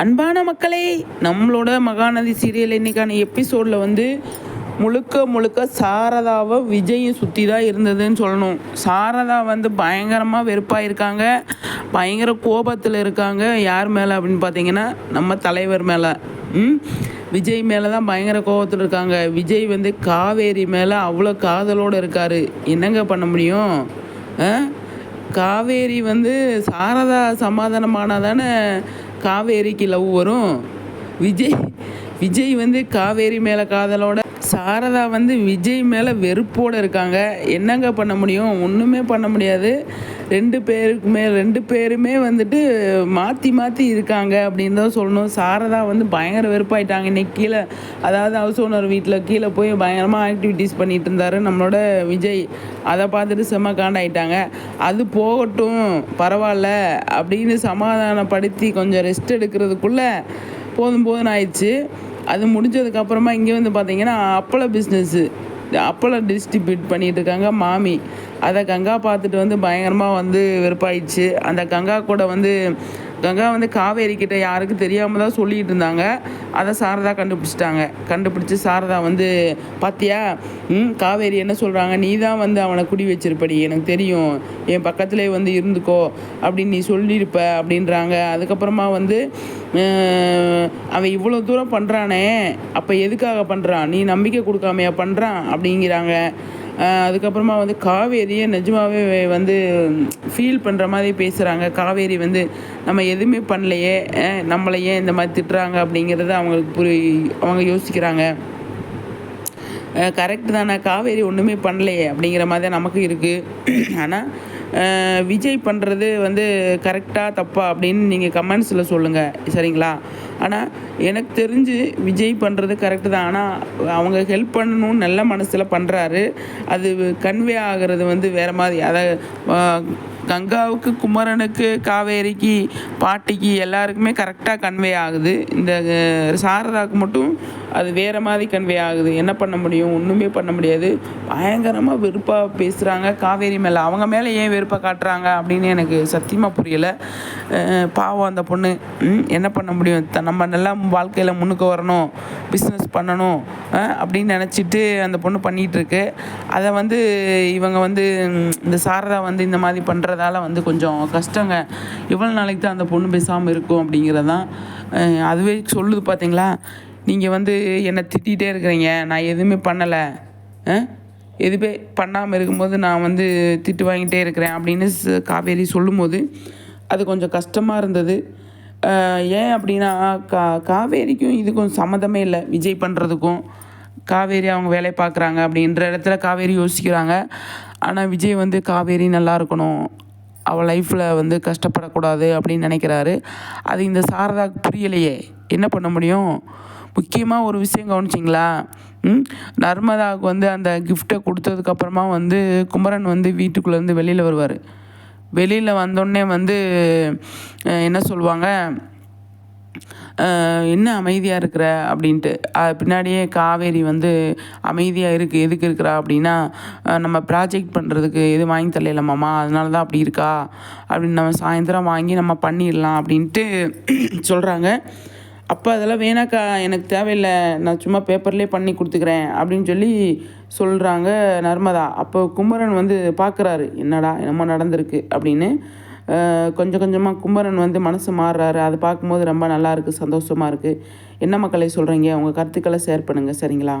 அன்பான மக்களே, நம்மளோட மகாநதி சீரியல் இன்னைக்கான எபிசோடில் வந்து முழுக்க முழுக்க சாரதாவை விஜயும் சுற்றி தான் இருந்ததுன்னு சொல்லணும். சாரதா வந்து பயங்கரமாக வெறுப்பாக இருக்காங்க, பயங்கர கோபத்தில் இருக்காங்க. யார் மேலே அப்படின்னு பார்த்தீங்கன்னா நம்ம தலைவர் மேலே. விஜய் மேலே தான் பயங்கர கோபத்தில் இருக்காங்க. விஜய் வந்து காவேரி மேலே அவ்வளோ காதலோடு இருக்கார். என்னங்க பண்ண முடியும்? காவேரி வந்து சாரதா சமாதானமானால் தானே காவேரிக்கு லவ் வரும். விஜய் வந்து காவேரி மேலே காதலோட, சாரதா வந்து விஜய் மேலே வெறுப்போடு இருக்காங்க. என்னங்க பண்ண முடியும்? ஒன்றுமே பண்ண முடியாது. ரெண்டு பேருமே வந்துட்டு மாற்றி மாற்றி இருக்காங்க அப்படின்னு தான் சொல்லணும். சாரதா வந்து பயங்கர வெறுப்பாயிட்டாங்க. இன்றைக்கி கீழே, அதாவது ஹவுஸ் ஓனர் வீட்டில் கீழே போய் பயங்கரமாக ஆக்டிவிட்டீஸ் பண்ணிகிட்டு இருந்தார் நம்மளோட விஜய். அதை பார்த்துட்டு செம்ம காண்டாயிட்டாங்க. அது போகட்டும், பரவாயில்ல அப்படின்னு சமாதானப்படுத்தி கொஞ்சம் ரெஸ்ட் எடுக்கிறதுக்குள்ளே போதும் ஆயிடுச்சு. அது முடிஞ்சதுக்கப்புறமா இங்கே வந்து பார்த்திங்கன்னா அப்பளம் டிஸ்ட்ரிபியூட் பண்ணிகிட்டு இருக்காங்க மாமி. அதை கங்கா பார்த்துட்டு வந்து பயங்கரமாக வந்து வெறுப்பாயிடுச்சு. அந்த கங்கா வந்து காவேரி கிட்ட யாருக்கும் தெரியாமல் தான் சொல்லிகிட்டு இருந்தாங்க. அதை சாரதா கண்டுபிடிச்சி சாரதா வந்து, பாத்தியா காவேரி என்ன சொல்கிறாங்க, நீ தான் வந்து அவனை குடி வச்சிருப்படி, எனக்கு தெரியும், என் பக்கத்துலேயே வந்து இருந்துக்கோ அப்படின்னு நீ சொல்லியிருப்ப அப்படின்றாங்க. அதுக்கப்புறமா வந்து அவன் இவ்வளோ தூரம் பண்ணுறானே, அப்போ எதுக்காக பண்ணுறான், நீ நம்பிக்கை கொடுக்காமையா பண்ணுறான் அப்படிங்கிறாங்க. அதுக்கப்புறமா வந்து காவேரியை நிஜமாகவே வந்து ஃபீல் பண்ணுற மாதிரி பேசுகிறாங்க. காவேரி வந்து நம்ம எதுவுமே பண்ணலையே, நம்மளை ஏன் இந்த மாதிரி திட்டுறாங்க அப்படிங்கிறத அவங்க யோசிக்கிறாங்க. கரெக்டு தானே, காவேரி ஒன்றுமே பண்ணலையே அப்படிங்கிற மாதிரி தான் நமக்கு இருக்குது. ஆனால் விஜய் பண்ணுறது வந்து கரெக்டாக தப்பா அப்படின்னு நீங்கள் கமெண்ட்ஸில் சொல்லுங்கள், சரிங்களா? ஆனால் எனக்கு தெரிஞ்சு விஜய் பண்ணுறது கரெக்டு தான். ஆனால் அவங்க ஹெல்ப் பண்ணணும்னு நல்ல மனசில் பண்ணுறாரு. அது கன்வே ஆகிறது வந்து வேறு மாதிரி. அதை கங்காவுக்கு, குமரனுக்கு, காவேரிக்கு, பாட்டிக்கு எல்லாருக்குமே கரெக்டாக கன்வே ஆகுது. இந்த சாரதாவுக்கு மட்டும் அது வேறு மாதிரி கன்வே ஆகுது. என்ன பண்ண முடியும்? ஒன்றுமே பண்ண முடியாது. பயங்கரமாக வெறுப்பாக பேசுகிறாங்க காவேரி மேலே. அவங்க மேலே ஏன் வெறுப்பாக காட்டுறாங்க அப்படின்னு எனக்கு சத்தியமாக புரியலை. பாவம் அந்த பொண்ணு. என்ன பண்ண முடியும்? நம்ம நல்லா வாழ்க்கையில் முன்னுக்கு வரணும், பிஸ்னஸ் பண்ணணும் அப்படின்னு நினச்சிட்டு அந்த பொண்ணு பண்ணிகிட்ருக்கு. அதை வந்து இவங்க வந்து இந்த சாரதா வந்து இந்த மாதிரி பண்ணுறதால வந்து கொஞ்சம் கஷ்டங்க. இவ்வளோ நாளைக்கு தான் அந்த பொண்ணு பேசாமல் இருக்கும் அப்படிங்கிறதான் அதுவே சொல்லுது. பார்த்தீங்களா, நீங்கள் வந்து என்னை திட்டிகிட்டே இருக்கிறீங்க, நான் எதுவுமே பண்ணலை, எதுவுமே பண்ணாமல் இருக்கும்போது நான் வந்து திட்டு வாங்கிட்டே இருக்கிறேன் அப்படின்னு காவேரி சொல்லும்போது அது கொஞ்சம் கஷ்டமாக இருந்தது. ஏன் அப்படின்னா காவேரிக்கும் இதுக்கும் சம்மந்தமே இல்லை. விஜய் பண்ணுறதுக்கும் காவேரி அவங்க வேலையை பார்க்குறாங்க அப்படின்ற இடத்துல காவேரி யோசிக்கிறாங்க. ஆனால் விஜய் வந்து காவேரி நல்லா இருக்கணும், அவள் லைஃப்பில் வந்து கஷ்டப்படக்கூடாது அப்படின்னு நினைக்கிறாரு. அது இந்த சாரதாவுக்கு புரியலையே. என்ன பண்ண முடியும்? முக்கியமாக ஒரு விஷயம் கவனிச்சிங்களா? நர்மதாவுக்கு வந்து அந்த கிஃப்ட்டை கொடுத்ததுக்கப்புறமா வந்து குமரன் வந்து வீட்டுக்குள்ளேருந்து வெளியில் வருவார். வெளியில் வந்தோடனே வந்து என்ன சொல்லுவாங்க, என்ன அமைதியாக இருக்கிற அப்படின்ட்டு. பின்னாடியே காவேரி வந்து அமைதியாக எதுக்கு இருக்கிறா அப்படின்னா, நம்ம ப்ராஜெக்ட் பண்ணுறதுக்கு எதுவும் வாங்கி தரல மாமா, அதனால தான் அப்படி இருக்கா அப்படின்னு, நம்ம சாயந்தரம் வாங்கி நம்ம பண்ணிடலாம் அப்படின்ட்டு சொல்கிறாங்க. அப்போ அதெல்லாம் வேணாக்கா, எனக்கு தேவையில்லை, நான் சும்மா பேப்பர்லேயே பண்ணி கொடுத்துக்கிறேன் அப்படின்னு சொல்லி சொல்கிறாங்க நர்மதா. அப்போ குமரன் வந்து பார்க்குறாரு, என்னமோ நடந்திருக்கு அப்படின்னு. கொஞ்சம் கொஞ்சமாக குமரன் வந்து மனசு மாறுறாரு. அதை பார்க்கும்போது ரொம்ப நல்லாயிருக்கு, சந்தோஷமாக இருக்குது. என்ன மக்களை சொல்கிறீங்க? உங்கள் கருத்துக்களை ஷேர் பண்ணுங்கள், சரிங்களா?